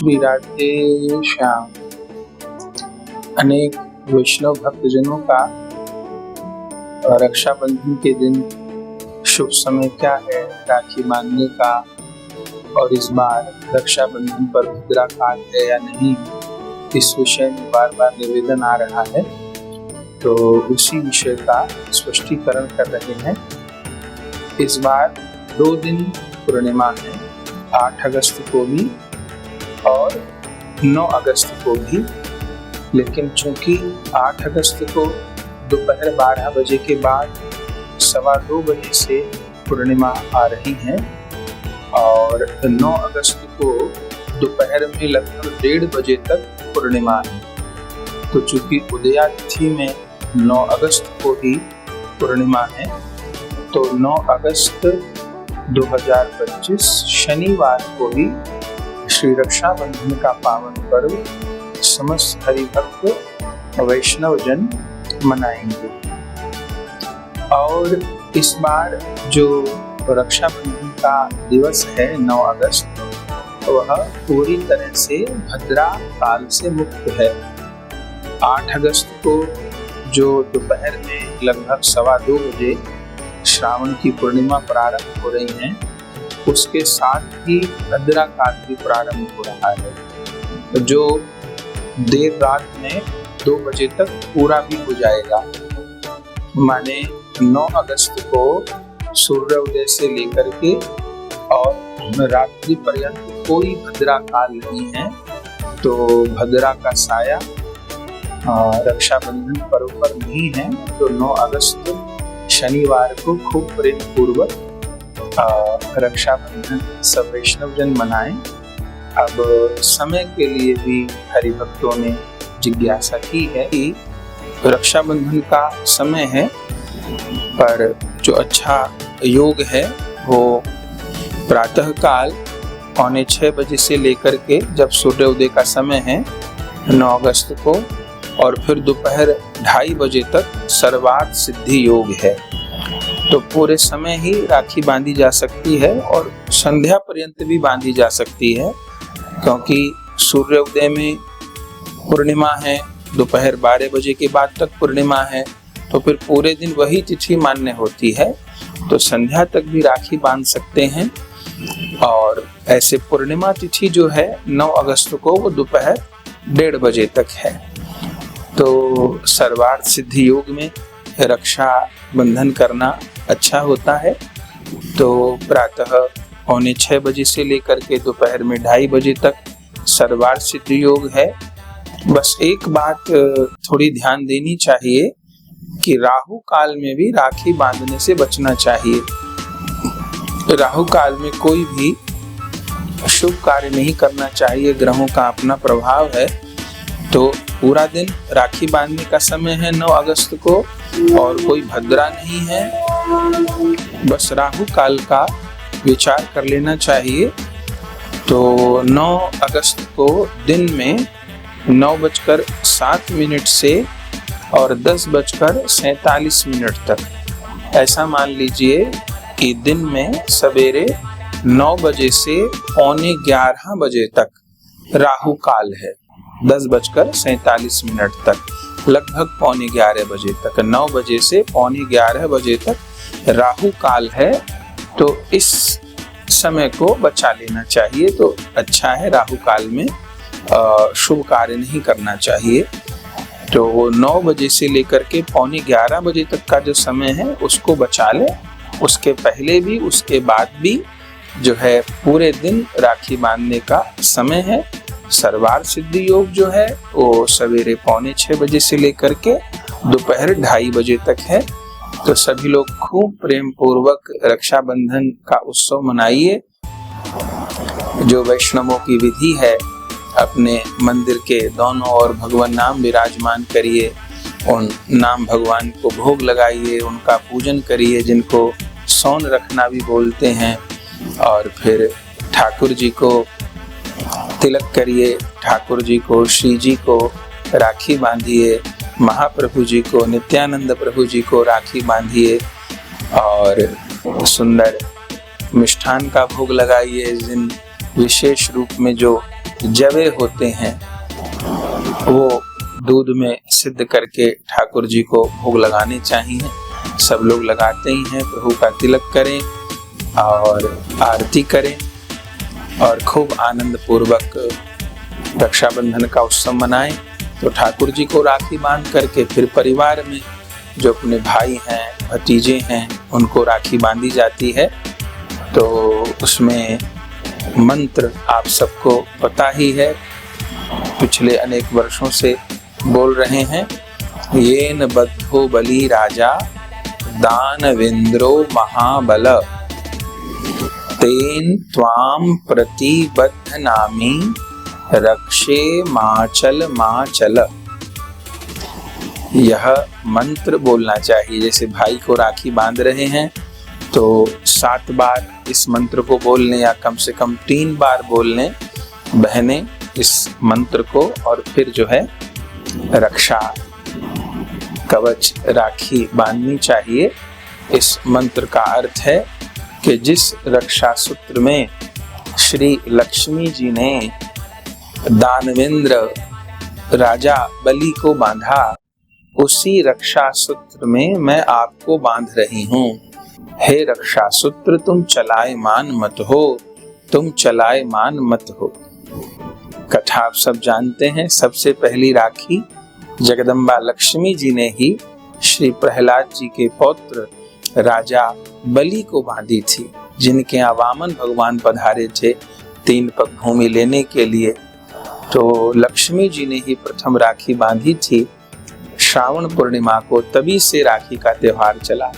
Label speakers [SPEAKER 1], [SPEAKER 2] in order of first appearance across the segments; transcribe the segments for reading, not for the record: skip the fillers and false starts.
[SPEAKER 1] श्री राधे श्याम। अनेक वैष्णव भक्तजनों का रक्षाबंधन के दिन शुभ समय क्या है, राखी बांधने का, और इस बार रक्षाबंधन पर भद्रा काल है या नहीं, इस विषय में बार बार निवेदन आ रहा है। तो उसी विषय का स्पष्टीकरण कर रहे हैं। इस बार 2 दिन पूर्णिमा है, 8 अगस्त को भी और 9 अगस्त को भी। लेकिन चूंकि 8 अगस्त को दोपहर 12 बजे के बाद 2:15 बजे से पूर्णिमा आ रही है और 9 अगस्त को दोपहर में लगभग 1:30 बजे तक पूर्णिमा है। तो चूंकि उदया तिथि में 9 अगस्त को ही पूर्णिमा है, तो 9 अगस्त 2025 शनिवार को ही श्री रक्षाबंधन का पावन पर्व समस्त हरिभक्त वैष्णव जन मनाएंगे। और इस बार जो रक्षाबंधन का दिवस है 9 अगस्त, वह पूरी तरह से भद्रा काल से मुक्त है। 8 अगस्त को जो दोपहर में लगभग 2:15 बजे श्रावण की पूर्णिमा प्रारंभ हो रही है, उसके साथ ही भद्रा काल भी प्रारंभ हो रहा है, जो देर रात में 2 बजे तक पूरा भी हो जाएगा। माने 9 अगस्त को सूर्योदय से लेकर के और रात्रि पर्यंत कोई भद्रा काल नहीं है। तो भद्रा का साया रक्षाबंधन पर्व पर नहीं है। तो 9 अगस्त शनिवार को खूब प्रेम पूर्वक रक्षाबंधन सब वैष्णव जन मनाएं। अब समय के लिए भी हरिभक्तों ने जिज्ञासा की है कि रक्षाबंधन का समय है, पर जो अच्छा योग है वो प्रातः काल 5:45 बजे से लेकर के जब सूर्योदय का समय है 9 अगस्त को, और फिर दोपहर 2:30 बजे तक सर्वार्थ सिद्धि योग है। तो पूरे समय ही राखी बांधी जा सकती है और संध्या पर्यंत भी बांधी जा सकती है, क्योंकि सूर्योदय में पूर्णिमा है, दोपहर 12 बजे के बाद तक पूर्णिमा है, तो फिर पूरे दिन वही तिथि मान्य होती है। तो संध्या तक भी राखी बांध सकते हैं। और ऐसे पूर्णिमा तिथि जो है 9 अगस्त को वो दोपहर 1:30 बजे तक है। तो सर्वार्थ सिद्धि योग में रक्षा बंधन करना अच्छा होता है। तो प्रातः 5:45 बजे से लेकर के दोपहर में 2:30 बजे तक सर्वार्थ सिद्धि योग है। बस एक बात थोड़ी ध्यान देनी चाहिए कि राहु काल में भी राखी बांधने से बचना चाहिए। राहु काल में कोई भी शुभ कार्य नहीं करना चाहिए, ग्रहों का अपना प्रभाव है। तो पूरा दिन राखी बांधने का समय है 9 अगस्त को, और कोई भद्रा नहीं है। बस राहु काल का विचार कर लेना चाहिए। तो 9 अगस्त को दिन में 9:07 से और 10:47 तक, ऐसा मान लीजिए कि दिन में सवेरे 9 बजे से 11:45 बजे तक राहु काल है, 10:47 तक, लगभग 11:45 बजे तक, 9 बजे से 11:45 बजे तक राहु काल है। तो इस समय को बचा लेना चाहिए, तो अच्छा है। राहु काल में शुभ कार्य नहीं करना चाहिए। तो 9 बजे से लेकर के 11:45 बजे तक का जो समय है उसको बचा ले। उसके पहले भी उसके बाद भी जो है पूरे दिन राखी बांधने का समय है। सर्वार्थ सिद्धि योग जो है वो सवेरे 5:45 बजे से लेकर के दोपहर 2:30 बजे तक है। तो सभी लोग खूब प्रेम पूर्वक रक्षाबंधन का उत्सव मनाइए। जो वैष्णवों की विधि है, अपने मंदिर के दोनों ओर भगवान नाम विराजमान करिए, उन नाम भगवान को भोग लगाइए, उनका पूजन करिए, जिनको सौन रखना भी बोलते हैं। और फिर ठाकुर जी को तिलक करिए, ठाकुर जी को, श्री जी को राखी बांधिए, महाप्रभु जी को, नित्यानंद प्रभु जी को राखी बांधिए और सुंदर मिष्ठान का भोग लगाइए। जिन विशेष रूप में जो जवे होते हैं वो दूध में सिद्ध करके ठाकुर जी को भोग लगाने चाहिए। सब लोग लगाते ही हैं। प्रभु का तिलक करें और आरती करें और खूब आनंद पूर्वक रक्षाबंधन का उत्सव मनाएं। तो ठाकुर जी को राखी बांध करके फिर परिवार में जो अपने भाई हैं, भतीजे हैं, उनको राखी बांधी जाती है। तो उसमें मंत्र आप सबको पता ही है, पिछले अनेक वर्षों से बोल रहे हैं। येन बद्धो बलि राजा दानवेंद्रो महाबल तेन त्वाम प्रतिबद्धनामि रक्षे माचल माचल। यह मंत्र बोलना चाहिए। जैसे भाई को राखी बांध रहे हैं तो 7 बार इस मंत्र को बोल लें या कम से कम 3 बार बोल लें बहनें इस मंत्र को, और फिर जो है रक्षा कवच राखी बांधनी चाहिए। इस मंत्र का अर्थ है कि जिस रक्षा सूत्र में श्री लक्ष्मी जी ने दानवेंद्र राजा बलि को बांधा, उसी रक्षा सूत्र में मैं आपको बांध रही हूँ। हे रक्षा सूत्र, तुम चलायमान मत हो, तुम चलायमान मत हो। कथा आप सब जानते हैं। सबसे पहली राखी जगदम्बा लक्ष्मी जी ने ही श्री प्रहलाद जी के पौत्र राजा बलि को बांधी थी, जिनके यहाँ वामन भगवान पधारे थे 3 पग भूमि लेने के लिए। तो लक्ष्मी जी ने ही प्रथम राखी बांधी थी श्रावण पूर्णिमा को। तभी से राखी का त्योहार चला।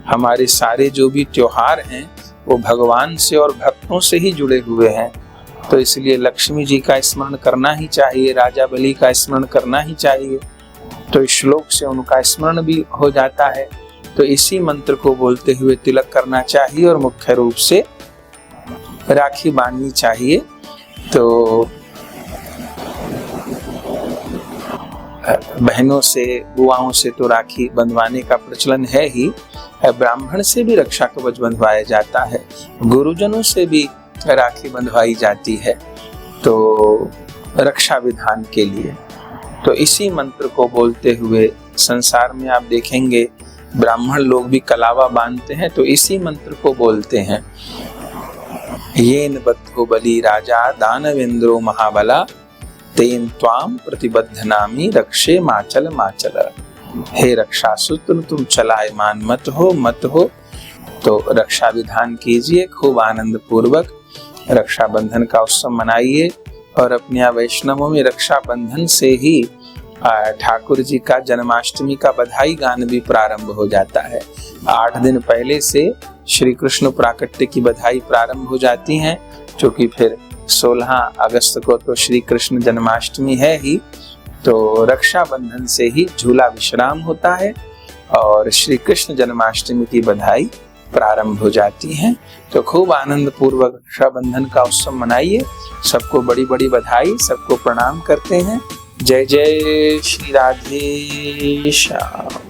[SPEAKER 1] हमारे सारे जो भी त्योहार हैं वो भगवान से और भक्तों से ही जुड़े हुए हैं। तो इसलिए लक्ष्मी जी का स्मरण करना ही चाहिए, राजा बलि का स्मरण करना ही चाहिए। तो इस श्लोक से उनका स्मरण भी हो जाता है। तो इसी मंत्र को बोलते हुए तिलक करना चाहिए और मुख्य रूप से राखी बांधनी चाहिए। तो बहनों से, बुआओं से तो राखी बंधवाने का प्रचलन है ही। ब्राह्मण से भी रक्षा कवच बंधवाया जाता है, गुरुजनों से भी राखी बंधवाई जाती है, तो रक्षा विधान के लिए। तो इसी मंत्र को बोलते हुए संसार में आप देखेंगे ब्राह्मण लोग भी कलावा बांधते हैं, तो इसी मंत्र को बोलते हैं। येन बद्धो बलि राजा दानवेंद्रो महाबला तेन त्वाम प्रतिबद्धनामि रक्षे माचल माचल। हे रक्षा सूत्र, तुम चलायमान मत हो। तो रक्षा विधान कीजिए, खूब आनंद पूर्वक रक्षाबंधन का उत्सव मनाइए। और अपने वैष्णवों में रक्षाबंधन से ही ठाकुर जी का जन्माष्टमी का बधाई गान भी प्रारंभ हो जाता है। 8 दिन पहले से श्री कृष्ण प्राकट्य की बधाई प्रारंभ हो जाती हैं, क्योंकि फिर 16 अगस्त को तो श्री कृष्ण जन्माष्टमी है ही। तो रक्षाबंधन से ही झूला विश्राम होता है और श्री कृष्ण जन्माष्टमी की बधाई प्रारंभ हो जाती है। तो खूब आनंद पूर्वक रक्षाबंधन का उत्सव मनाइए। सबको बड़ी बड़ी बधाई, सबको प्रणाम करते हैं। जय जय श्री राधे श्याम।